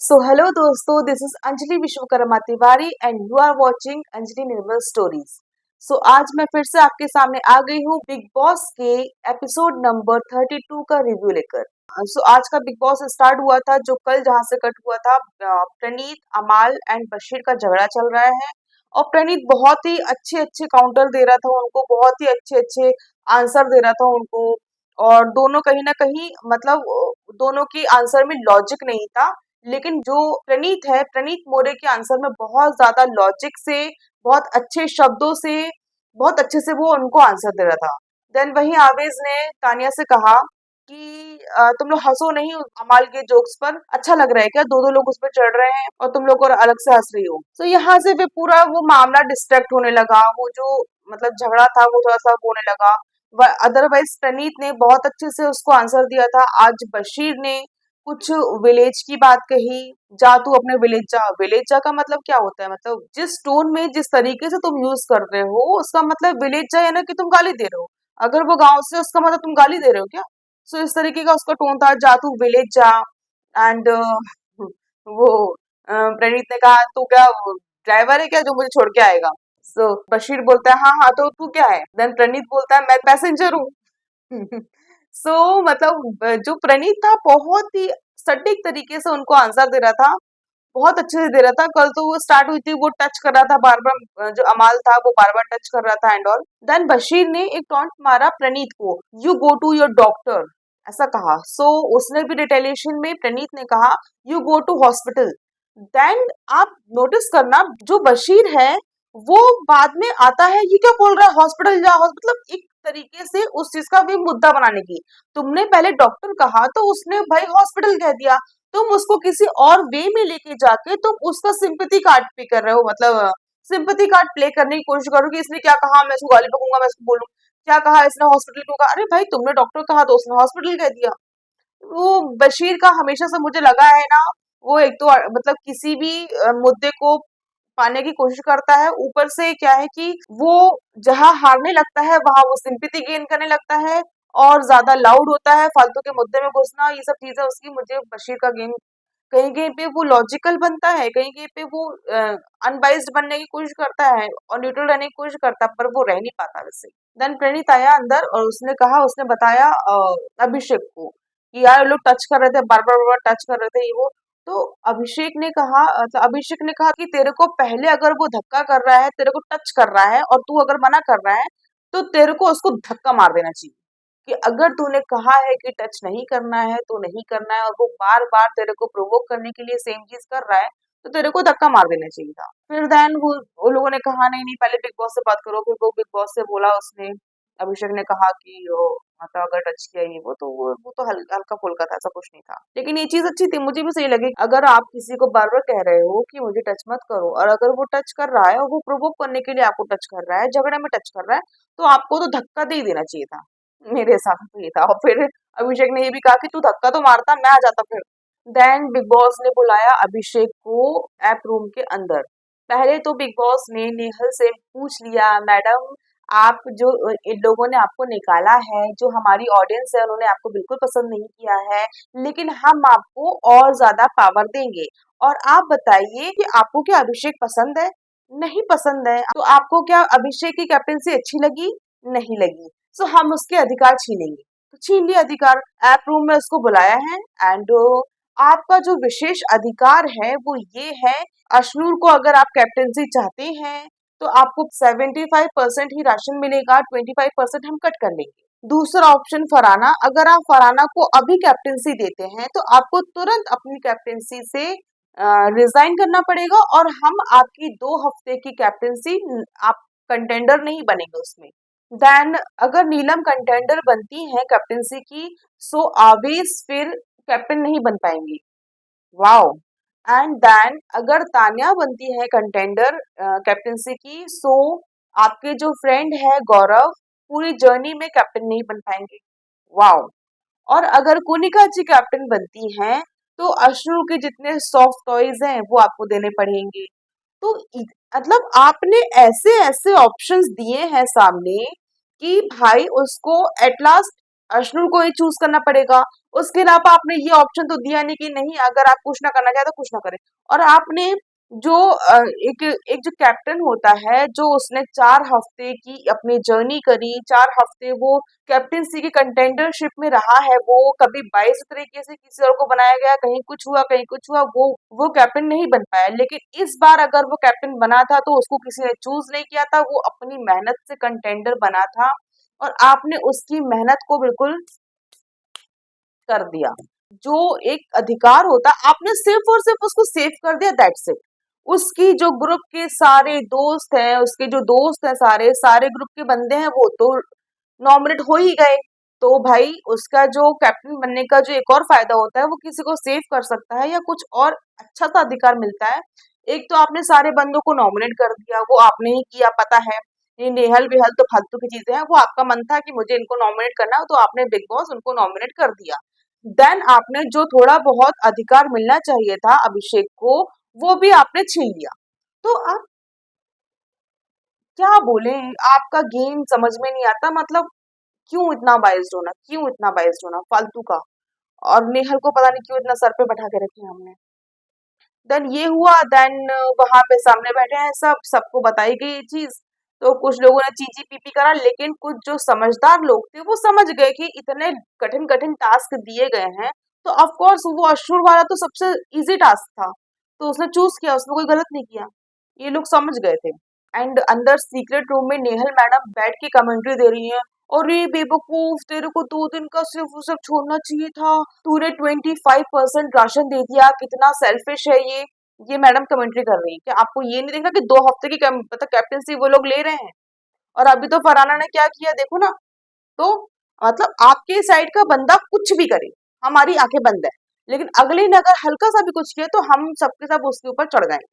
Hello दोस्तों, this is Anjali Vishwakarma Tiwari and you are watching Anjali Nirmal stories. आज मैं फिर से आपके सामने आ गई हूँ बिग बॉस के एपिसोड नंबर 32 का रिव्यू लेकर। आज का बिग बॉस स्टार्ट हुआ था, जो कल जहाँ से कट हुआ था। प्रणीत, अमाल एंड बशीर का झगड़ा चल रहा है और प्रणीत बहुत ही अच्छे अच्छे काउंटर दे रहा था उनको, बहुत ही अच्छे अच्छे आंसर दे रहा था उनको। और दोनों कहीं ना कहीं मतलब दोनों की आंसर में लॉजिक नहीं था, लेकिन जो प्रणीत है, प्रणीत मोरे के आंसर में बहुत ज्यादा लॉजिक से, बहुत अच्छे शब्दों से, बहुत अच्छे से वो उनको आंसर दे रहा था। देन वहीं आवेज ने तानिया से कहा कि तुम लोग हंसो नहीं अमाल के जोक्स पर, अच्छा लग रहा है क्या, दो दो लोग उस पर चढ़ रहे हैं और तुम लोग और अलग से हंस रही हो। यहाँ से फिर पूरा वो मामला डिस्ट्रैक्ट होने लगा, वो जो मतलब झगड़ा था वो थोड़ा सा होने लगा। अदरवाइज प्रणीत ने बहुत अच्छे से उसको आंसर दिया था। आज बशीर ने कुछ विलेज की बात कही, जा तू अपने विलेज जा। विलेज जा का मतलब क्या होता है, मतलब जिस टोन में जिस तरीके से तुम यूज कर रहे हो उसका मतलब विलेज जा, यानी कि तुम गाली दे रहे हो। अगर वो गांव से, उसका मतलब तुम गाली दे रहे हो क्या। इस तरीके का उसका टोन था, जा तू विलेज जा। एंड वो प्रणीत ने कहा तू क्या ड्राइवर है क्या जो मुझे छोड़ के आएगा। बशीर बोलता है हाँ हाँ तो तू क्या है। देन प्रणीत बोलता है मैं पैसेंजर हूँ। मतलब जो प्रणीत था बहुत ही सटीक तरीके से उनको आंसर दे रहा था, बहुत अच्छे से दे रहा था। कल तो वो स्टार्ट हुई थी, वो टच कर रहा था बार बार, जो अमाल था वो बार बार टच कर रहा था एंड ऑल। देन बशीर ने एक टॉन्ट मारा प्रणीत को, you go to your doctor, ऐसा कहा। उसने भी रिटेलिएशन में प्रणीत ने कहा you go to hospital. Then आप नोटिस करना, जो बशीर है वो बाद में आता है ये क्या बोल रहा है हॉस्पिटल जा, मतलब एक तरीके से उस चीज का भी मुद्दा बनाने की। तुमने पहले डॉक्टर कहा तो उसने भाई हॉस्पिटल कह दिया, तुम उसको किसी और वे में लेके जाके तुम उसका सिंपैथी कार्ड पे कर रहे हो, मतलब सिंपैथी कार्ड प्ले करने की कोशिश करो कि इसने क्या कहा मैं इसको गाली बकूंगा, मैं इसको बोलूं क्या कहा इसने, हॉस्पिटल क्यों कहा। अरे भाई तुमने डॉक्टर कहा तो उसने हॉस्पिटल कह दिया। वो बशीर का हमेशा से मुझे लगा है ना, वो एक तो मतलब किसी भी मुद्दे को पाने की कोशिश करता है, ऊपर से क्या है कि वो जहां हारने लगता है वहां वो सिंपैथी गेन करने लगता है और ज्यादा लाउड होता है, फालतू के मुद्दे में घुसना, ये सब चीजें उसकी, मुझे बशीर का गेम कहीं कहीं पे वो लॉजिकल बनता है, कहीं कहीं पे वो अनबाइज्ड बनने की कोशिश करता है और न्यूट्रल रहने की कोशिश करता है, पर वो रह नहीं पाता वैसे। देन प्रणीत आया अंदर और उसने कहा, उसने बताया अभिषेक को कि यार ये लोग टच कर रहे थे, बार बार टच कर रहे थे ये वो। तो अभिषेक ने कहा कि तेरे को पहले अगर वो धक्का कर रहा है, तेरे को टच कर रहा है और तू अगर मना कर रहा है तो तेरे को उसको धक्का मार देना चाहिए। कि अगर तूने कहा है कि टच नहीं करना है तो नहीं करना है और वो बार बार तेरे को प्रोवोक करने के लिए सेम चीज कर रहा है तो तेरे को धक्का मार देना चाहिए था। फिर देन वो लोगों ने कहा नहीं नहीं पहले बिग बॉस से बात करो। फिर वो बिग बॉस से बोला उसने, अभिषेक ने कहा कि ओ मतलब अगर टच किया ये वो तो वो तो हल्का फुल्का था, ऐसा कुछ नहीं था। लेकिन ये चीज अच्छी थी, मुझे भी सही लगी। अगर आप किसी को बार बार कह रहे हो कि मुझे टच मत करो और अगर वो टच कर रहा है और वो प्रोवोक करने के लिए आपको टच कर रहा है, झगड़े में टच कर रहा है, तो आपको तो धक्का दे ही देना चाहिए था। मेरे हिसाब से तो ये था। और फिर अभिषेक ने ये भी कहा कि तू धक्का तो मारता, मैं आ जाता फिर। देन बिग बॉस ने बुलाया अभिषेक को ऐप रूम के अंदर। पहले तो बिग बॉस ने नेहल से पूछ लिया, मैडम आप जो इन लोगों ने आपको निकाला है, जो हमारी ऑडियंस है उन्होंने आपको बिल्कुल पसंद नहीं किया है, लेकिन हम आपको और ज्यादा पावर देंगे। और आप बताइए कि आपको क्या अभिषेक पसंद है? नहीं पसंद है तो आपको क्या अभिषेक की कैप्टनसी अच्छी लगी? नहीं लगी। हम उसके अधिकार छीनेंगे। तो छीन लिया अधिकार, ऐप रूम में उसको बुलाया है। एंड आपका जो विशेष अधिकार है वो ये है, अश्नूर को अगर आप कैप्टनसी चाहते हैं तो आपको 75% ही राशन मिलेगा, 25% हम कट कर लेंगे। दूसरा ऑप्शन फराना, अगर आप फराना को अभी कैप्टनसी देते हैं तो आपको तुरंत अपनी कैप्टनसी से रिजाइन करना पड़ेगा और हम आपकी 2 हफ्ते की कैप्टनसी, आप कंटेंडर नहीं बनेंगे उसमें। देन अगर नीलम कंटेंडर बनती है कैप्टनसी की, आवेश फिर कैप्टन नहीं बन पाएंगी। वाओ। एंड देन अगर तान्या बनती है कंटेंडर कैप्टनसी की, आपके जो फ्रेंड है गौरव पूरी जर्नी में कैप्टन नहीं बन पाएंगे। वाओ। और अगर कोनिका जी कैप्टन बनती हैं तो अश्रु के जितने सॉफ्ट टॉयज हैं वो आपको देने पड़ेंगे। तो मतलब आपने ऐसे ऐसे ऑप्शंस दिए हैं सामने कि भाई उसको एट लास्ट अश्नूर को ही चूज करना पड़ेगा। उसके अलावा आपने ये ऑप्शन तो दिया नहीं कि नहीं, अगर आप कुछ ना करना चाहे तो कुछ ना करें। और आपने जो एक एक जो कैप्टन होता है, जो उसने 4 हफ्ते की अपनी जर्नी करी, 4 हफ्ते वो कैप्टनसी की कंटेंडरशिप में रहा है, वो कभी 22 तरीके से किसी और को बनाया गया, कहीं कुछ हुआ कहीं कुछ हुआ, वो कैप्टन नहीं बन पाया। लेकिन इस बार अगर वो कैप्टन बना था तो उसको किसी ने चूज नहीं किया था, वो अपनी मेहनत से कंटेंडर बना था। और आपने उसकी मेहनत को बिल्कुल कर दिया। जो एक अधिकार होता, आपने सिर्फ और सिर्फ उसको सेव कर दिया, दैट्स इट। उसकी जो ग्रुप के सारे दोस्त हैं, उसके जो दोस्त हैं, सारे सारे ग्रुप के बंदे हैं, वो तो नॉमिनेट हो ही गए। तो भाई उसका जो कैप्टन बनने का जो एक और फायदा होता है, वो किसी को सेव कर सकता है या कुछ और अच्छा सा अधिकार मिलता है। एक तो आपने सारे बंदों को नॉमिनेट कर दिया, वो आपने ही किया, पता है। ये नेहल वेहल तो फालतू की चीजें हैं, वो आपका मन था कि मुझे इनको नॉमिनेट करना है, तो आपने बिग बॉस उनको नॉमिनेट कर दिया। देन आपने जो थोड़ा बहुत अधिकार मिलना चाहिए था अभिषेक को, वो भी आपने छीन लिया। तो आप क्या बोले, आपका गेम समझ में नहीं आता, मतलब क्यों इतना बाइस्ड होना, क्यों इतना बाइस्ड होना फालतू का। और नेहल को पता नहीं क्यों इतना सर पे बैठा के रखे हमने। देन ये हुआ, देन वहां पे सामने बैठे हैं सब, सबको बताई गई ये चीज। तो कुछ लोगों ने चीची पीपी करा, लेकिन कुछ जो समझदार लोग थे वो समझ गए कि इतने कठिन कठिन टास्क दिए गए हैं, तो ऑफ कोर्स वो अशुर वाला तो सबसे इजी टास्क था, तो उसने चूज किया, उसने कोई गलत नहीं किया। ये लोग समझ गए थे। एंड अंदर सीक्रेट रूम में नेहल मैडम बैठ के कमेंट्री दे रही है, अरे बेवकूफ, तेरे को 2 दिन का सिर्फ वो सब छोड़ना चाहिए था, तूने 25% राशन दे दिया, कितना सेल्फिश है ये मैडम कमेंट्री कर रही है। क्या आपको ये नहीं देखा कि 2 हफ्ते की मतलब कैप्टनसी वो लोग ले रहे हैं? और अभी तो फरहाना ने क्या किया देखो ना। तो मतलब आपके साइड का बंदा कुछ भी करे, हमारी आंखें बंद है, लेकिन अगले ने अगर हल्का सा भी कुछ किया तो हम सबके सब उसके ऊपर चढ़ गए।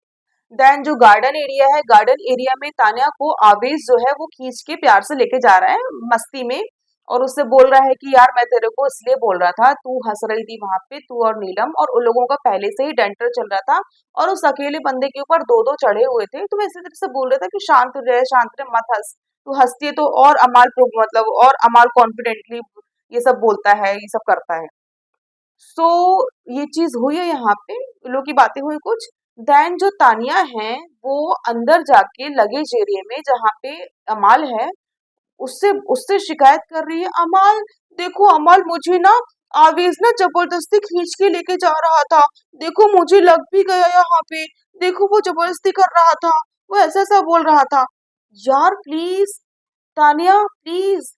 देन जो गार्डन एरिया है, गार्डन एरिया में तान्या को आवेश जो है वो खींच के प्यार से लेके जा रहा है मस्ती में, और उससे बोल रहा है कि यार मैं तेरे को इसलिए बोल रहा था, तू हंस रही थी वहां पे, तू और नीलम, और उन लोगों का पहले से ही डेंटर चल रहा था, और उस अकेले बंदे के ऊपर दो दो चढ़े हुए थे, तो मैं इसी तरह से बोल रहा था कि शांत रहे, मत हंस। तू हंसती है तो और अमाल मतलब और अमाल कॉन्फिडेंटली ये सब बोलता है, ये सब करता है। सो ये चीज हुई है यहाँ पे, इन लोगों की बातें हुई कुछ। देन जो तानिया है, वो अंदर जाके लगेज एरिया में जहाँ पे अमाल है, उससे उससे शिकायत कर रही है, अमाल देखो, अमाल मुझे ना आवेश ना जबरदस्ती खींच के लेके जा रहा था, देखो मुझे लग भी गया यहाँ पे, देखो वो जबरदस्ती कर रहा था, वो ऐसा ऐसा बोल रहा था। यार प्लीज तानिया, प्लीज,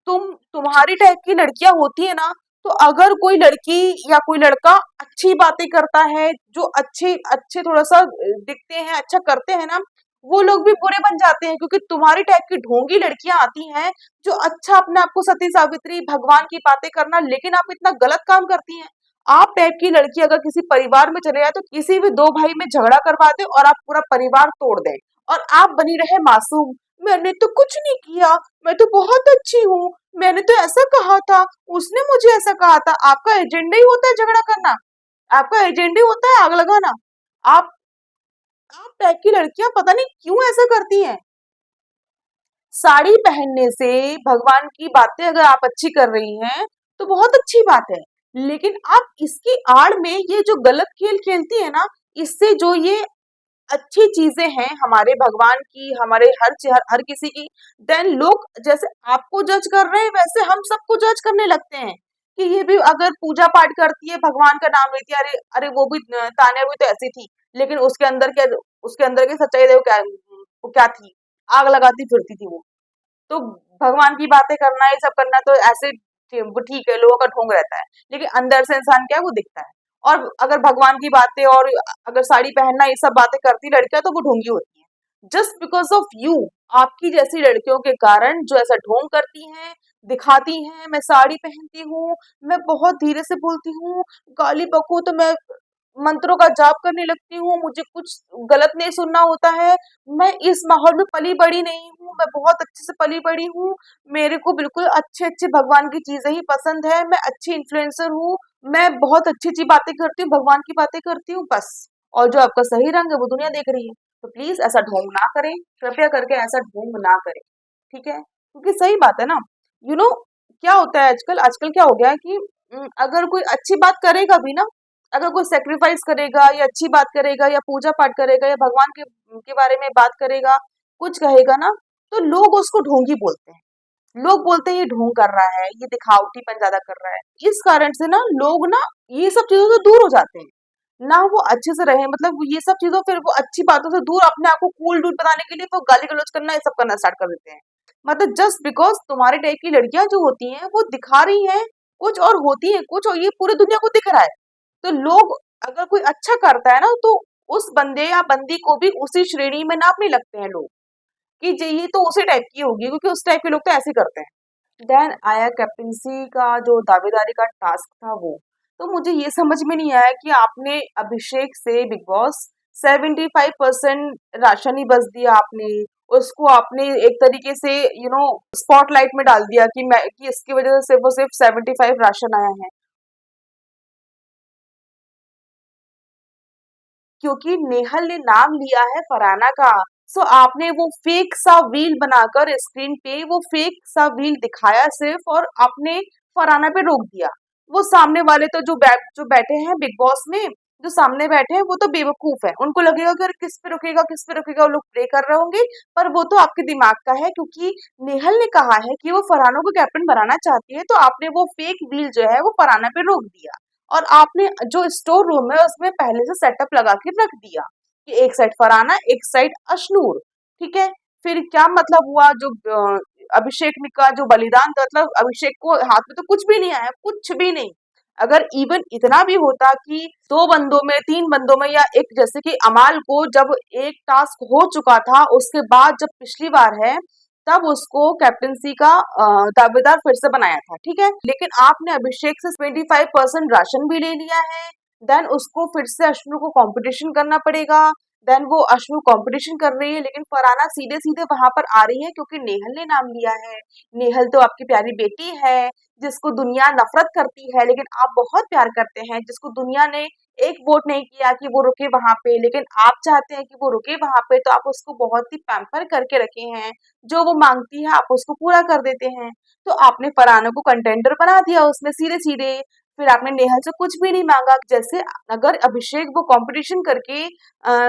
तुम्हारी टाइप की लड़कियां होती है ना, तो अगर कोई लड़की या कोई लड़का अच्छी बातें करता है, जो अच्छे अच्छे थोड़ा सा दिखते हैं, अच्छा करते हैं ना, वो लोग भी बुरे बन जाते हैं, क्योंकि तुम्हारी टाइप की ढोंगी लड़कियां आती हैं जो अच्छा अपने आप को सती सावित्री भगवान की बातें करना, लेकिन आप इतना गलत काम करती हैं। आप टाइप की लड़की अगर किसी परिवार में चले जाए तो किसी भी दो भाई में झगड़ा करवा दे और आप पूरा परिवार तोड़ दें, और आप बनी रहे मासूम, मैंने तो कुछ नहीं किया, मैं तो बहुत अच्छी हूँ, मैंने तो ऐसा कहा था, उसने मुझे ऐसा कहा था। आपका एजेंडा ही होता है झगड़ा करना, आपका एजेंडा ही होता है आग लगाना। आप आप टाइप की लड़कियां पता नहीं क्यों ऐसा करती हैं। साड़ी पहनने से भगवान की बातें अगर आप अच्छी कर रही हैं तो बहुत अच्छी बात है, लेकिन आप इसकी आड़ में ये जो गलत खेल खेलती है ना, इससे जो ये अच्छी चीजें हैं हमारे भगवान की, हमारे हर किसी की, देन लोग जैसे आपको जज कर रहे हैं वैसे हम सबको जज करने लगते हैं कि ये भी अगर पूजा पाठ करती है, भगवान का नाम लेती है, अरे अरे वो भी तान्या भी तो ऐसी थी, लेकिन उसके अंदर की सच्चाई देखो क्या, वो क्या थी, आग लगाती फिरती थी वो। तो भगवान की बातें करना, ये सब करना तो ऐसे वो ठीक है, लोगों का ढोंग रहता है, लेकिन अंदर से इंसान क्या है वो दिखता है। और अगर भगवान की बातें और अगर साड़ी पहनना ये सब बातें करती लड़कियां तो वो ढोंगी होती है। जस्ट बिकॉज ऑफ यू, आपकी जैसी लड़कियों के कारण जो ऐसा ढोंग करती हैं, दिखाती हैं, मैं साड़ी पहनती हूँ, मैं बहुत धीरे से बोलती हूँ, गाली बको तो मैं मंत्रों का जाप करने लगती हूँ, मुझे कुछ गलत नहीं सुनना होता है, मैं इस माहौल में पली बड़ी नहीं हूँ, मैं बहुत अच्छे से पली बड़ी हूँ, मेरे को बिल्कुल अच्छे अच्छे भगवान की चीजें ही पसंद है, मैं अच्छी इन्फ्लुएंसर हूँ, मैं बहुत अच्छी अच्छी बातें करती हूँ, भगवान की बातें करती हूँ, बस। और जो आपका सही रंग है वो दुनिया देख रही है, तो प्लीज ऐसा ढोंग ना करें, कृपया करके ऐसा ढोंग ना करें, ठीक है, क्योंकि सही बात है ना, यू नो, क्या होता है आजकल आजकल क्या हो गया है कि अगर कोई अच्छी बात करेगा भी ना, अगर कोई सेक्रीफाइस करेगा या अच्छी बात करेगा या पूजा पाठ करेगा या भगवान के बारे में बात करेगा, कुछ कहेगा ना, तो लोग उसको ढोंगी बोलते हैं। लोग बोलते हैं ये ढोंग कर रहा है, ये दिखावटीपन ज्यादा कर रहा है। इस कारण से ना लोग ना ये सब चीजों से दूर हो जाते हैं, ना वो अच्छे से रहे, मतलब ये सब चीजों, फिर वो अच्छी बातों से दूर, अपने आप को कूल डूल बनाने के लिए वो गाली गलौज करना ये सब करना स्टार्ट कर देते हैं। मतलब जस्ट बिकॉज तुम्हारे टाइप की लड़कियां जो होती हैं वो दिखा रही हैं कुछ और होती हैं कुछ, और ये पूरी दुनिया को दिख रहा है। तो लोग, अगर कोई अच्छा करता है ना, तो उस बंदे या बंदी को भी उसी श्रेणी में नापने लगते हैं लोग, कि ये तो उसी टाइप की होगी, क्योंकि उस टाइप के लोग तो ऐसे ही करते हैं। देन आया कैप्टनसी का जो दावेदारी का टास्क था वो। तो मुझे ये समझ में नहीं आया कि आपने अभिषेक से बिग बॉस 75% राशन ही बस दिया आपने, उसको आपने एक तरीके से स्पॉटलाइट में डाल दिया कि मैं कि इसकी वजह से वो सिर्फ 75 राशन आया है, क्योंकि नेहल ने नाम लिया है फरहाना का। सो आपने वो फेक सा व्हील बनाकर स्क्रीन पे वो फेक सा व्हील दिखाया सिर्फ, और आपने फरहाना पे रोक दिया। वो सामने वाले तो जो बैठे हैं बिग बॉस में, जो सामने बैठे हैं वो तो बेवकूफ है, उनको लगेगा कि अरे किस पे रुकेगा, वो लोग प्रे कर रहे होंगे। पर वो तो आपके दिमाग का है, क्योंकि नेहल ने कहा है कि वो फरहाना को कैप्टन बनाना चाहती है, तो आपने वो फेक व्हील जो है वो फरहाना पे रोक दिया। और आपने जो स्टोर रूम है उसमें पहले से सेटअप लगा के रख दिया कि एक साइड फरहाना, एक साइड अशनूर। ठीक है, फिर क्या मतलब हुआ जो अभिषेक का जो बलिदान था, मतलब अभिषेक को हाथ में तो कुछ भी नहीं आया, कुछ भी नहीं। अगर इवन इतना भी होता कि दो बंदों में, तीन बंदों में, या एक, जैसे कि अमाल को जब एक टास्क हो चुका था उसके बाद जब पिछली बार है, तब उसको कैप्टनसी का दावेदार फिर से बनाया था, ठीक है। लेकिन आपने अभिषेक से 25% राशन भी ले लिया है। देन उसको फिर से अश्नु को कंपटीशन करना पड़ेगा। देन वो अश्नु कंपटीशन कर रही है, लेकिन फरहाना सीधे सीधे वहां पर आ रही है क्योंकि नेहल ने नाम लिया है। नेहल तो आपकी प्यारी बेटी है, जिसको दुनिया नफरत करती है लेकिन आप बहुत प्यार करते हैं, जिसको दुनिया ने एक वोट नहीं किया कि वो रुके वहां पे, लेकिन आप चाहते हैं कि वो रुके वहां पे, तो आप उसको बहुत ही पैम्पर करके रखे हैं। जो वो मांगती है आप उसको पूरा कर देते हैं। तो आपने फरहाना को कंटेंडर बना दिया उसमें सीधे सीधे। फिर आपने नेहा से कुछ भी नहीं मांगा। जैसे अगर अभिषेक वो कंपटीशन करके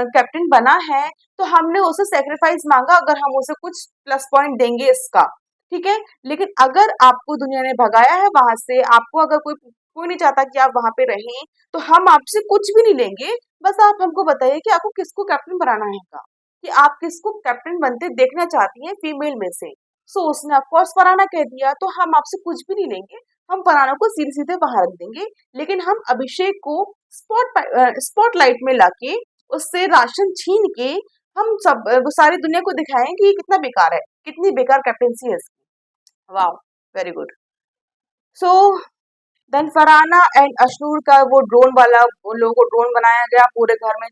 कैप्टन बना है, तो हमने उसे सेक्रीफाइस मांगा, अगर हम उसे कुछ प्लस पॉइंट देंगे इसका, ठीक है। लेकिन अगर आपको दुनिया ने भगाया है वहां से, आपको अगर कोई कोई नहीं चाहता कि आप वहां पे रहें, तो हम आपसे कुछ भी नहीं लेंगे। बस आप हमको बताइए कि आपको किसको कैप्टन बनाना है, कि आप किसको कैप्टन बनते देखना चाहती हैं फीमेल में से। सो उसने ऑफकोर्स फरहाना कह दिया, तो हम आपसे कुछ भी नहीं लेंगे, हम फरहाना को सीधे सीधे बाहर रख देंगे। लेकिन हम अभिषेक को स्पॉटलाइट में लाके उससे राशन छीन के हम सब वो सारी दुनिया को दिखाएं कि ये कितना बेकार है, कितनी बेकार कैप्टेंसी है इसकी। वाह, very good. So then Farhana and Ashnoor का वो ड्रोन वाला, उन लोगों को ड्रोन बनाया गया पूरे घर में।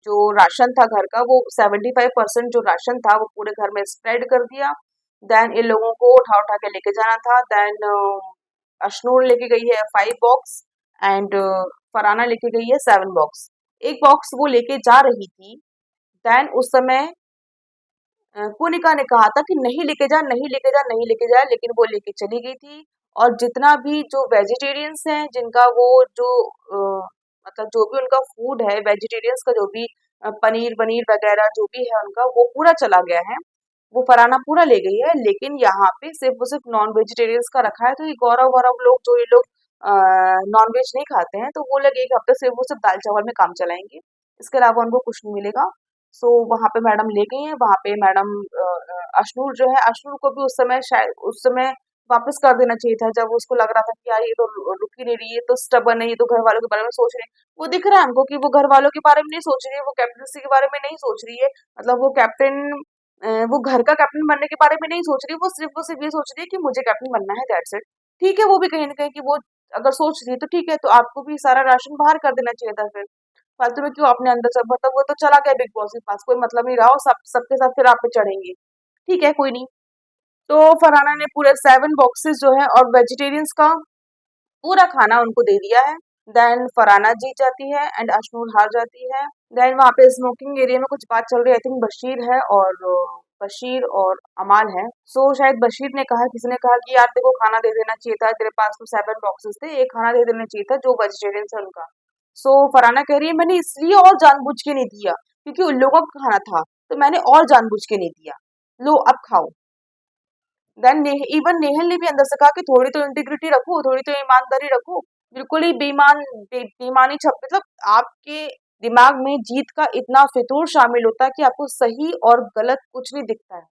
जो राशन था घर का, वो 75% जो राशन था वो पूरे घर में स्प्रेड कर दिया। देन इन लोगों को उठा उठा के लेके जाना था। देन अशनूर लेके गई है 5 बॉक्स, एंड फरहाना लेके गई है 7 बॉक्स। एक बॉक्स वो लेके जा रही थी। देन उस समय कोनिका ने कहा था कि नहीं लेके जा, नहीं लेके जा, नहीं लेके जा, लेकिन वो लेके चली गई थी। और जितना भी जो वेजिटेरियंस हैं, जिनका वो जो मतलब जो भी उनका फूड है, वेजिटेरियंस का जो भी पनीर वनीर वगैरह जो भी है उनका, वो पूरा चला गया है। वो फराना पूरा ले गई है, लेकिन यहाँ पे सिर्फ नॉन वेजिटेरियंस का रखा है। तो ये गौरव गौरव लोग, जो ये लोग नॉन वेज नहीं खाते हैं, तो वो लोग एक हफ्ते से वो सिर्फ दाल चावल में काम चलाएंगे, इसके अलावा उनको कुछ नहीं मिलेगा। सो वहां पे मैडम ले गई हैं। वहां पे मैडम अशनूर जो है, अशनूर को भी उस समय शायद उस समय वापस कर देना चाहिए था, जब उसको लग रहा था कि यार ये तो रुक ही नहीं रही है, ये तो स्टबर्न है, ये तो घर वालों के बारे में सोच रही है। वो दिख रहा है हमको कि वो घर वालों के बारे में नहीं सोच रही है, वो कैप्टनसी के बारे में नहीं सोच रही है। मतलब वो कैप्टन, वो घर का कैप्टन बनने के बारे में नहीं सोच रही, वो सिर्फ ये सोच रही है कि मुझे कैप्टन बनना है, दैट्स इट। ठीक है, वो भी कहीं ना कहीं कि वो अगर सोच रही है तो ठीक है, तो आपको भी सारा राशन बाहर कर देना चाहिए था। फिर फालतू में क्यों अपने अंदर सब, मतलब वो तो चला गया बिग बॉस के पास, कोई मतलब नहीं रहा, और सबके साथ फिर आप पे चढ़ेंगे। ठीक है, कोई नहीं। तो फरहाना ने पूरे 7 बॉक्सेस जो है और वेजिटेरियंस का पूरा खाना उनको दे दिया है। देन फरहाना जीत जाती है एंड अशनूर हार जाती है। देन वहाँ पे स्मोकिंग एरिया में कुछ बात चल रही है, आई थिंक बशीर है और बशीर और अमाल है। सो शायद बशीर ने कहा, किसी ने कहा कि यार देखो खाना दे देना चाहिए था, तेरे पास तो 7 बॉक्सेस थे, एक खाना दे देना चाहिए था जो वेजिटेरियन है उनका। सो फरहाना कह रही है मैंने इसलिए और जानबूझ के नहीं दिया क्योंकि उन लोगों का खाना था, तो मैंने और जानबूझ के नहीं दिया, लो अब खाओ। देन इवन नेहल ने भी अंदर से कहा कि थोड़ी तो इंटीग्रिटी रखो, थोड़ी तो ईमानदारी रखो, बिल्कुल ही बेईमानी छप मतलब आपके दिमाग में जीत का इतना फितूर शामिल होता है कि आपको सही और गलत कुछ नहीं दिखता है।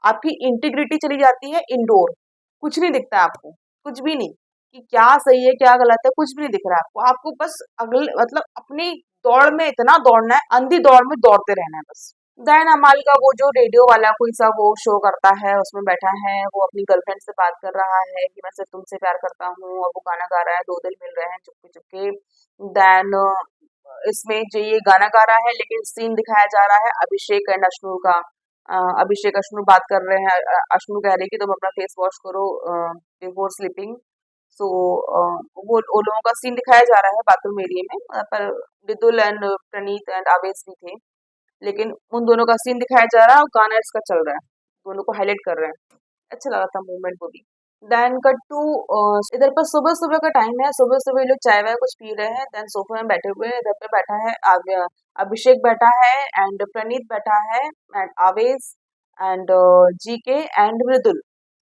आपकी इंटीग्रिटी चली जाती है इंडोर, कुछ नहीं दिखता है आपको, कुछ भी नहीं कि क्या सही है क्या गलत है, कुछ भी नहीं दिख रहा है आपको। आपको बस अगले मतलब अपनी दौड़ में इतना दौड़ना है, अंधी दौड़ में दौड़ते रहना है बस। देन अमाल का वो जो रेडियो वाला कोई सा वो शो करता है, उसमें बैठा है, वो अपनी गर्लफ्रेंड से बात कर रहा है कि मैं सिर्फ तुमसे प्यार करता हूँ, और वो गाना गा रहा है, दो दिल मिल रहे हैं चुपके चुपके। देन इसमें जो ये गाना गा रहा है लेकिन सीन दिखाया जा रहा है अभिषेक एंड अश्नूर का। अभिषेक अश्नूर बात कर रहे हैं, अश्नूर कह रही है कि तुम अपना फेस वॉश करो बिफोर स्लीपिंग। सो वो लोगों का सीन दिखाया जा रहा है बाथरूम एरिया में, पर विदुल एंड प्रणीत एंड आवेश भी थे, लेकिन उन दोनों का सीन दिखाया जा रहा है और गाना इसका चल रहा है, दोनों को हाईलाइट कर रहे हैं। अच्छा लगा था मूवमेंट वो भी। देन कट टू इधर पर सुबह सुबह का टाइम है, सुबह सुबह ये लोग चाय वाय कुछ पी रहे हैं, देन सोफे में बैठे हुए हैं, इधर पे बैठा है आगे अभिषेक बैठा है एंड प्रणीत बैठा है एंड आवेश एंड जीके एंड मृदुल।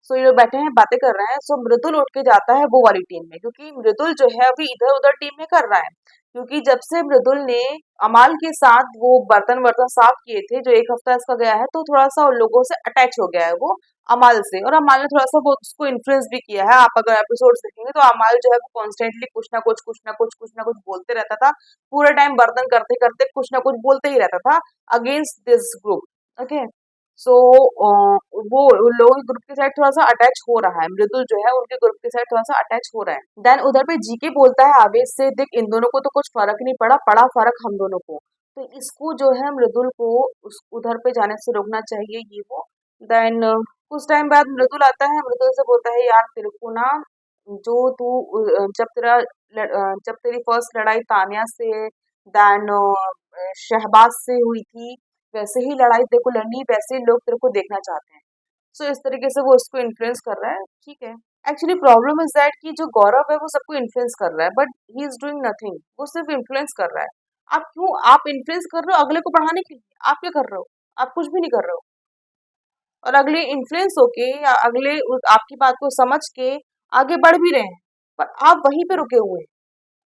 सो ये लोग बैठे हैं बातें कर रहे हैं। सो मृदुल उठ के जाता है वो वाली टीम में, क्योंकि मृदुल जो है अभी इधर उधर टीम में कर रहा है, क्योंकि जब से मृदुल ने अमाल के साथ वो बर्तन वर्तन साफ किए थे, जो एक हफ्ता इसका गया है, तो थोड़ा सा उन लोगों से अटैच हो गया है वो अमाल से, और अमाल ने थोड़ा सा वो उसको इन्फ्लुएंस भी किया है। आप अगर एपिसोड देखेंगे तो अमाल जो है वो कॉन्स्टेंटली कुछ ना कुछ बोलते रहता था, पूरे टाइम बर्तन करते करते कुछ ना कुछ बोलते ही रहता था अगेंस्ट दिस ग्रुप। ओके, सो वो उन लोगों के ग्रुप के साथ थोड़ा सा अटैच हो रहा है, मृदुल जो है उनके ग्रुप के साथ थोड़ा सा अटैच हो रहा है। देन उधर पे जीके बोलता है आवेश से, देख इन दोनों को तो कुछ फर्क नहीं पड़ा, पड़ा फर्क हम दोनों को, तो इसको जो है मृदुल को उस उधर पे जाने से रोकना चाहिए ये वो। देन कुछ टाइम बाद मृदुल आता है, मृदुल से बोलता है यार तेरे को ना, जो तू जब तेरी फर्स्ट लड़ाई तानिया से देन शहबाज से हुई थी, वैसे ही लड़ाई तेरे को लड़नी, वैसे ही लोग तेरे को देखना चाहते हैं। सो इस तरीके से वो उसको इन्फ्लुएंस कर रहा है, ठीक है। एक्चुअली प्रॉब्लम इज दैट कि जो गौरव है वो सबको इन्फ्लुएंस कर रहा है, but he is doing nothing, वो सिर्फ इन्फ्लुएंस कर रहा है। आप इन्फ्लुएंस कर रहे हो अगले को बढ़ाने के लिए, आप क्या कर रहे हो? आप कुछ भी नहीं कर रहे हो, और अगले इन्फ्लुएंस होके या अगले आपकी बात को समझ के आगे बढ़ भी रहे हैं, पर आप वहीं पे रुके हुए हैं।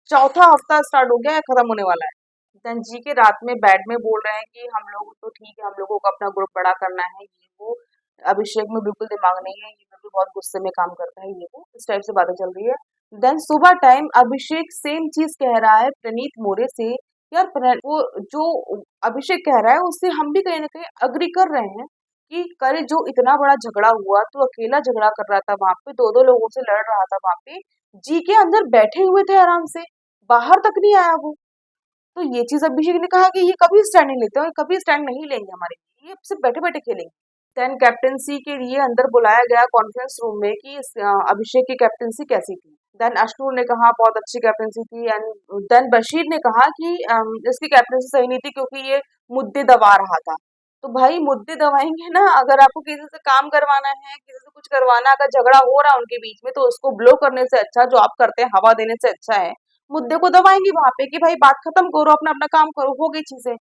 चौथा हफ्ता स्टार्ट हो गया है, खत्म होने वाला है। देन जी के रात में बेड में बोल रहे हैं कि हम लोग तो ठीक है, हम लोगों को अपना ग्रुप बड़ा करना है, ये वो, अभिषेक में बिल्कुल दिमाग नहीं है, ये बिल्कुल बहुत गुस्से में काम करता है, ये वो इस टाइप से बातें चल रही है। देन सुबह टाइम अभिषेक सेम चीज कह रहा है प्रणीत मोरे से, यार वो जो अभिषेक कह रहा है उससे हम भी कहीं ना कहीं अग्री कर रहे हैं कि कल जो इतना बड़ा झगड़ा हुआ तो अकेला झगड़ा कर रहा था वहां पे, दो दो लोगों से लड़ रहा था वहां पे, जी के अंदर बैठे हुए थे आराम से, बाहर तक नहीं आया वो। तो ये चीज अभिषेक ने कहा कि ये कभी स्टैंड नहीं लेते और कभी स्टैंड नहीं लेंगे हमारे लिए, ये सिर्फ बैठे बैठे खेलेंगे। देन कैप्टनसी के लिए अंदर बुलाया गया कॉन्फ्रेंस रूम में कि अभिषेक की कैप्टनसी कैसी थी। देन अश्नूर ने कहा बहुत अच्छी कैप्टनसी थी, एंड देन बशीर ने कहा कि इसकी कैप्टनसी सही नहीं थी क्योंकि ये मुद्दे दबा रहा था। तो भाई मुद्दे दबाएंगे ना, अगर आपको किसी से काम करवाना है, किसी से कुछ करवाना, अगर झगड़ा हो रहा है उनके बीच में, तो उसको ब्लो करने से अच्छा, जो आप करते हैं हवा देने से अच्छा है मुद्दे को दबाएंगे वहां पे कि भाई बात खत्म करो, अपना अपना काम करो, हो गई चीजें।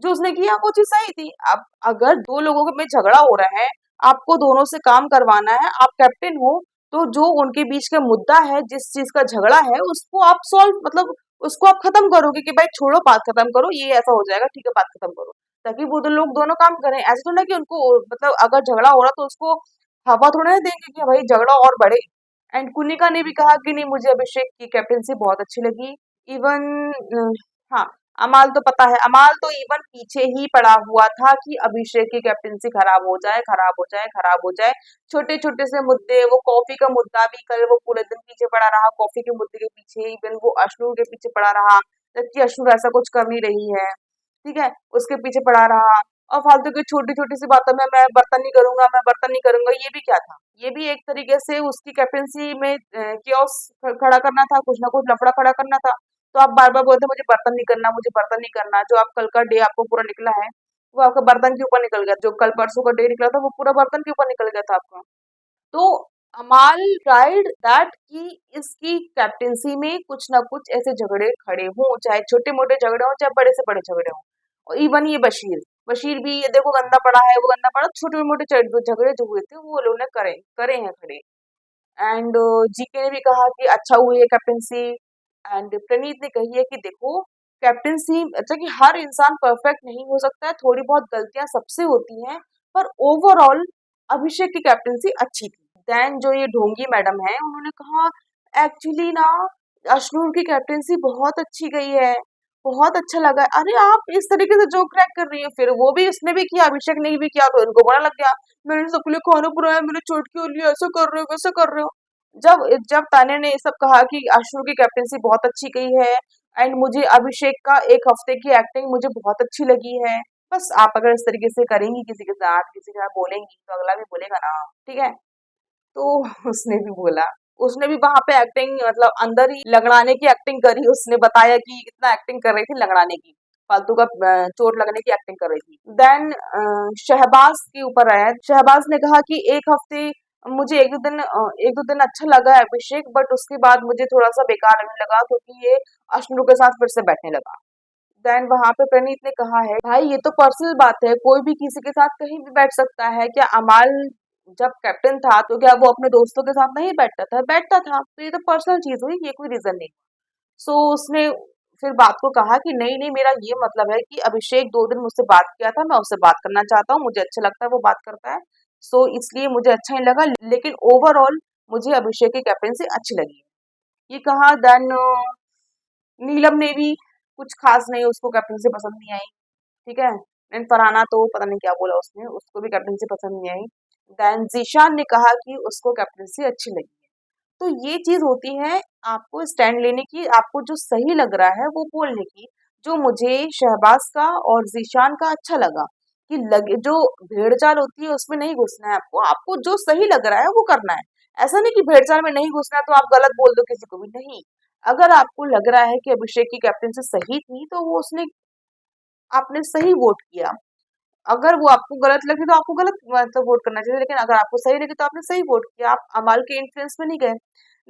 जो उसने किया वो चीज सही थी। अब अगर दो लोगों में झगड़ा हो रहा है, आपको दोनों से काम करवाना है, आप कैप्टन हो, तो जो उनके बीच का मुद्दा है, जिस चीज का झगड़ा है, उसको आप सॉल्व मतलब उसको आप खत्म करोगे कि भाई छोड़ो बात खत्म करो, ये ऐसा हो जाएगा, ठीक है बात खत्म करो, ताकि वो दो लोग दोनों काम करें। ऐसे तो ना कि उनको मतलब अगर झगड़ा हो रहा तो उसको हवा थोड़ा ना देंगे कि भाई झगड़ा और बढ़े। एंड कुनिका ने भी कहा कि नहीं मुझे अभिषेक की कैप्टनसी बहुत अच्छी लगी। इवन हाँ, अमाल तो पता है, अमाल तो इवन पीछे ही पड़ा हुआ था कि अभिषेक की कैप्टनसी खराब हो जाए, खराब हो जाए, खराब हो जाए। छोटे छोटे से मुद्दे, वो कॉफी का मुद्दा भी कल वो पूरे दिन पीछे पड़ा रहा, कॉफी के मुद्दे के पीछे, इवन वो अश्नूर के पीछे पड़ा रहा, जबकि अश्नूर ऐसा कुछ कर नहीं रही है, ठीक है, उसके पीछे पड़ा रहा। और फालतू की छोटी छोटी सी बातों में मैं बर्तन नहीं करूंगा, मैं बर्तन नहीं करूंगा, ये भी क्या था? ये भी एक तरीके से उसकी कैप्टनसी में कियोस खड़ा करना था, कुछ ना कुछ लफड़ा खड़ा करना था। तो आप बार बार बोलते हैं मुझे बर्तन नहीं करना, मुझे बर्तन नहीं करना, जो आप कल का डे आपको पूरा निकला है, वो आपका बर्तन के ऊपर निकल गया, जो कल परसों का डे निकला था वो पूरा बर्तन के ऊपर निकल गया था आपका। तो अमाल ट्राइड दैट कि इसकी कैप्टेंसी में कुछ ना कुछ ऐसे झगड़े खड़े हों, चाहे छोटे मोटे झगड़े हों चाहे बड़े से बड़े झगड़े हों। और इवन ये बशीर बशीर भी ये देखो गंदा पड़ा है, वो गंदा पड़ा, छोटे मोटे झगड़े जो हुए थे वो लोग ने करे करे हैं खड़े। एंड जीके ने भी कहा कि अच्छा हुई है कैप्टेंसी। एंड प्रणीत ने कही है कि देखो कैप्टेंसी अच्छा कि हर इंसान परफेक्ट नहीं हो सकता है, थोड़ी बहुत गलतियां सबसे होती हैं, पर ओवरऑल अभिषेक की कैप्टेंसी अच्छी थी। देन जो ये ढोंगी मैडम है उन्होंने कहा एक्चुअली ना अश्नूर की कैप्टेंसी बहुत अच्छी गई है, बहुत अच्छा लगा है। अरे आप इस तरीके से जो क्रैक कर रही है, फिर वो भी उसने भी किया, अभिषेक ने भी किया, तो इनको बुरा लग गया, मैंने सबके लिए खाना बनाया, मैंने चोट क्यों लिया, ऐसा कर रहे हो वैसा कर रहे हो। जब जब तान्या ने ये सब कहा कि अश्नू की कैप्टेंसी बहुत अच्छी गई है एंड मुझे अभिषेक का एक हफ्ते की एक्टिंग मुझे बहुत अच्छी लगी है, बस आप अगर इस तरीके से करेंगी किसी के साथ बोलेंगी तो अगला भी बोलेगा ना, ठीक है। तो उसने भी बोला, उसने भी वहां पे एक्टिंग मतलब अंदर ही लगड़ाने की एक्टिंग करी, उसने बताया कि कितना एक्टिंग कर रही थी लगड़ाने की, फालतू का चोट लगने की एक्टिंग कर रही थी। देन शहबाज के ऊपर आया, शहबाज ने कहा कि एक हफ्ते मुझे एक दो दिन अच्छा लगा है अभिषेक, बट उसके बाद मुझे थोड़ा सा बेकार लगने लगा क्योंकि ये अश्नु के साथ फिर से बैठने लगा। देन वहां पे प्रणीत ने कहा है भाई ये तो पर्सनल बात है, कोई भी किसी के साथ कहीं भी बैठ सकता है, क्या अमाल जब कैप्टन था तो क्या वो अपने दोस्तों के साथ नहीं बैठता था, बैठता था, तो ये तो पर्सनल चीज हुई, ये कोई रीजन नहीं। सो उसने फिर बात को कहा कि नहीं नहीं मेरा ये मतलब है कि अभिषेक 2 दिन मुझसे बात किया था, मैं उससे बात करना चाहता हूँ, मुझे अच्छा लगता है वो बात करता है, सो इसलिए मुझे अच्छा नहीं लगा, लेकिन ओवरऑल मुझे अभिषेक की कैप्टनसी अच्छी लगी है, ये कहा। देन नीलम ने भी कुछ खास नहीं, उसको कैप्टनसी पसंद नहीं आई, ठीक है। एंड फरहाना तो पता नहीं क्या बोला उसने, उसको भी कैप्टनसी पसंद नहीं आई। देन जीशान ने कहा कि उसको कैप्टनसी अच्छी लगी है। तो ये चीज होती है आपको स्टैंड लेने की, आपको जो सही लग रहा है वो बोलने की। जो मुझे शहबाज का और जीशान का अच्छा लगा कि लगे जो भेड़चाल होती है उसमें नहीं घुसना है, आपको आपको जो सही लग रहा है वो करना है। ऐसा नहीं कि भेड़चाल में नहीं घुसना है तो आप गलत बोल दो किसी को भी, नहीं। अगर आपको लग रहा है कि अभिषेक की कैप्टनसी सही थी तो वो उसने आपने सही वोट किया। अगर वो आपको गलत लगी तो आपको गलत मतलब वोट करना चाहिए, लेकिन अगर आपको सही लगी तो आपने सही वोट किया, आप अमाल के इन्फ्लुएंस में नहीं गए।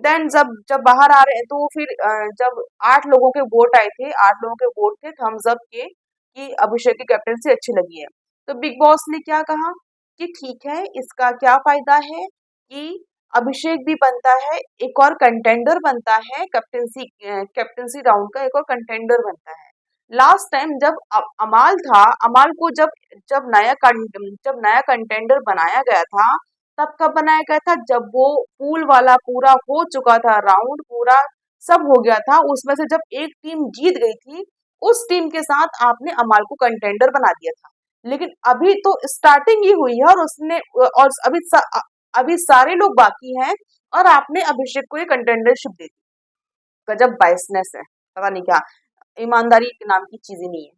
देन जब जब बाहर आ रहे हैं तो फिर जब 8 लोगों के वोट आए थे, 8 लोगों के वोट थे थम्स अप के कि अभिषेक की कैप्टनसी अच्छी लगी है, तो बिग बॉस ने क्या कहा कि ठीक है, इसका क्या फायदा है कि अभिषेक भी बनता है, एक और कंटेंडर बनता है, कैप्टनसी राउंड का एक और कंटेंडर बनता है। लास्ट टाइम जब अमाल था, अमाल को जब जब नया कंटेंडर बनाया गया था, तब कब बनाया गया था, जब वो पूल वाला पूरा हो चुका था, राउंड पूरा सब हो गया था, उसमें से जब एक टीम जीत गई थी, उस टीम के साथ आपने अमाल को कंटेंडर बना दिया था। लेकिन अभी तो स्टार्टिंग ही हुई है और और अभी सारे लोग बाकी हैं और आपने अभिषेक को ये कंटेंडरशिप दे दी। गजब बाइसनेस है, पता नहीं क्या, ईमानदारी के नाम की चीज ही नहीं है।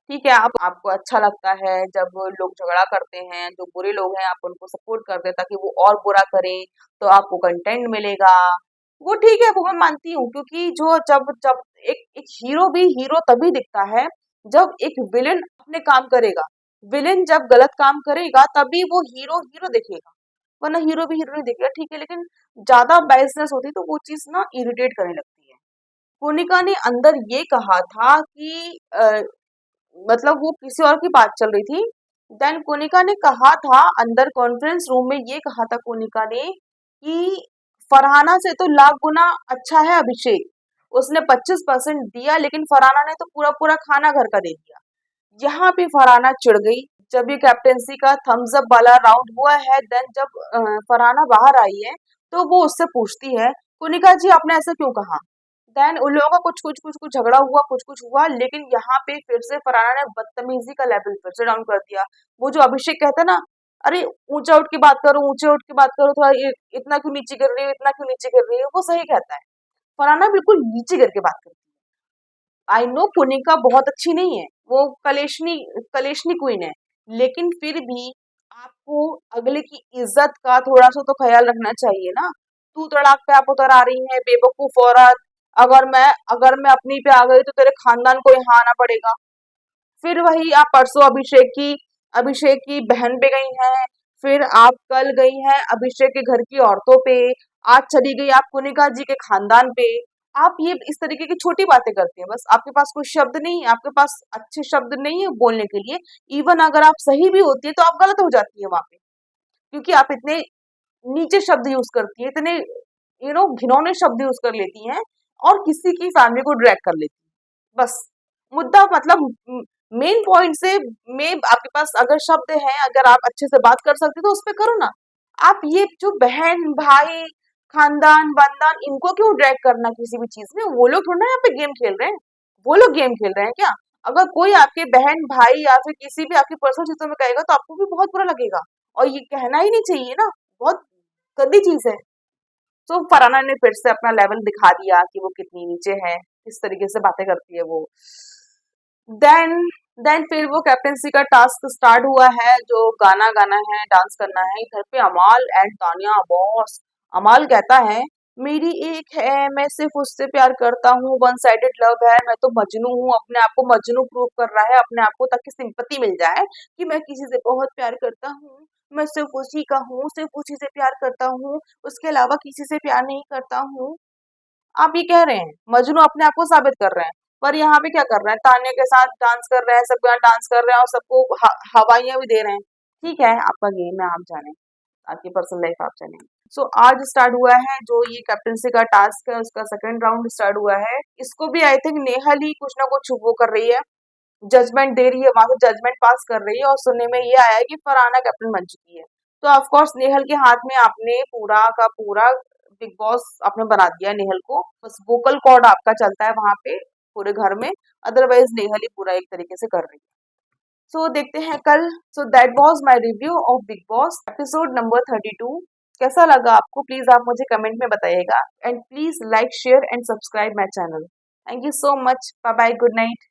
ठीक है, आप आपको अच्छा लगता है जब लोग झगड़ा करते हैं, जो बुरे लोग हैं आप उनको सपोर्ट करते हैं ताकि वो और बुरा करें, तो आपको कंटेंट मिलेगा, वो ठीक है, वो मैं मानती हूँ, क्योंकि जो जब जब एक हीरो भी हीरो तभी दिखता है जब एक विलेन अपने काम करेगा, विलेन जब गलत काम करेगा तभी वो हीरो हीरो दिखेगा, वरना हीरो भी हीरो नहीं दिखेगा, ठीक है। लेकिन ज्यादा बायसनेस होती तो वो चीज ना इरिटेट करने लगती है। कोनिका ने अंदर ये कहा था कि मतलब वो किसी और की बात चल रही थी। देन कोनिका ने कहा था अंदर कॉन्फ्रेंस रूम में, ये कहा था कोनिका ने कि फरहाना से तो लाख गुना अच्छा है अभिषेक, उसने 25% दिया लेकिन फरहाना ने तो पूरा पूरा खाना घर का दे दिया। यहाँ पे फरहाना चिढ़ गई जब ये कैप्टेंसी का थम्स अप वाला राउंड हुआ है। देन जब फरहाना बाहर आई है तो वो उससे पूछती है कोनिका जी आपने ऐसा क्यों कहा। देन उन लोगों का कुछ झगड़ा हुआ, कुछ हुआ, लेकिन यहाँ पे फिर से फरहाना ने बदतमीजी का लेवल फिर से डाउन कर दिया। वो जो अभिषेक कहता है ना, अरे ऊंचा उठ के बात करो, ऊंचे उठ के बात करो, थोड़ा इतना क्यों नीचे कर रही हो, इतना क्यों नीचे कर रही हो, वो सही कहता है। फरहाना बिल्कुल नीचे करके बात करती है। आई नो पुनिका बहुत अच्छी नहीं है, वो कलेशनी क्वीन है, लेकिन फिर भी आपको अगले की इज्जत का थोड़ा सा तो ख्याल रखना चाहिए ना। तू तड़ाक पे आप उतर आ रही है बेवकूफ औरत, अगर मैं अपनी पे आ गई तो तेरे खानदान को यहाँ आना पड़ेगा। फिर वही आप परसों अभिषेक की बहन पे गई हैं, फिर आप कल गई हैं अभिषेक के घर की औरतों पे, आज चली गई आप कुनिका जी के खानदान पे। आप ये इस तरीके की छोटी बातें करती हैं, बस आपके पास कोई शब्द नहीं है, आपके पास अच्छे शब्द नहीं है बोलने के लिए। इवन अगर आप सही भी होती है तो आप गलत हो जाती है वहां पे, क्योंकि आप इतने नीचे शब्द यूज करती है, इतने घिनौने शब्द यूज कर लेती हैं और किसी की फैमिली को ड्रैग कर लेती हैं। बस मुद्दा मतलब मेन पॉइंट से में आपके पास अगर शब्द है, अगर आप अच्छे से बात कर सकते तो उस पे करो ना। आप ये जो बहन भाई खानदान बंदान इनको क्यों ड्रैग करना किसी भी चीज में? वो लोग थोड़ा ना यहाँ पे गेम खेल रहे हैं, वो लोग गेम खेल रहे हैं क्या? अगर कोई आपके बहन भाई या फिर किसी भी आपकी पर्सनल चीजों में कहेगा तो आपको भी बहुत बुरा लगेगा, और ये कहना ही नहीं चाहिए ना, बहुत गंदी चीज है। तो फरहाना ने फिर से अपना लेवल दिखा दिया कि वो कितनी नीचे है, किस तरीके से बातें करती है वो। देन देन फिर वो कैप्टेंसी का टास्क स्टार्ट हुआ है, जो गाना गाना है, डांस करना है। इधर पे अमाल एंड तानिया बॉस। अमाल कहता है मेरी एक है, मैं सिर्फ उससे प्यार करता हूँ, वन साइडेड लव है, मैं तो मजनू हूँ, अपने आप को मजनू प्रूव कर रहा है अपने आप को, ताकि सिंपैथी मिल जाए कि मैं किसी से बहुत प्यार करता हूँ, मैं सिर्फ उसी का हूँ, सिर्फ उसी से प्यार करता हूँ, उसके अलावा किसी से प्यार नहीं करता हूँ। आप ये कह रहे हैं, मजनू अपने आप को साबित कर रहे हैं, पर यहाँ पे क्या कर रहे हैं, तान्या के साथ डांस कर रहे हैं, सबके साथ डांस कर रहे हैं और सबको हवाइयां भी दे रहे हैं। ठीक है, आपका गेम है, आप जाने, आपकी पर्सनल लाइफ आप जाने। सो आज स्टार्ट हुआ है जो ये कैप्टनसी का टास्क है, उसका सेकंड राउंड स्टार्ट हुआ है। इसको भी आई थिंक नेहल ही कुछ ना कुछ वो कर रही है, जजमेंट दे रही है, वहां से जजमेंट पास कर रही है, और सुनने में ये आया है कि फरहाना कैप्टन बन चुकी है। तो ऑफ कोर्स नेहल के हाथ में आपने पूरा का पूरा बिग बॉस आपने बना दिया है नेहल को, बस वोकल कॉर्ड आपका चलता है वहां पे पूरे घर में, अदरवाइज नेहल ही पूरा एक तरीके से कर रही है। सो देखते हैं कल। So that was my review of big boss episode number 32। कैसा लगा आपको प्लीज आप मुझे कमेंट में बताइएगा, and please like share and subscribe my channel. Thank you so much, bye bye, good night.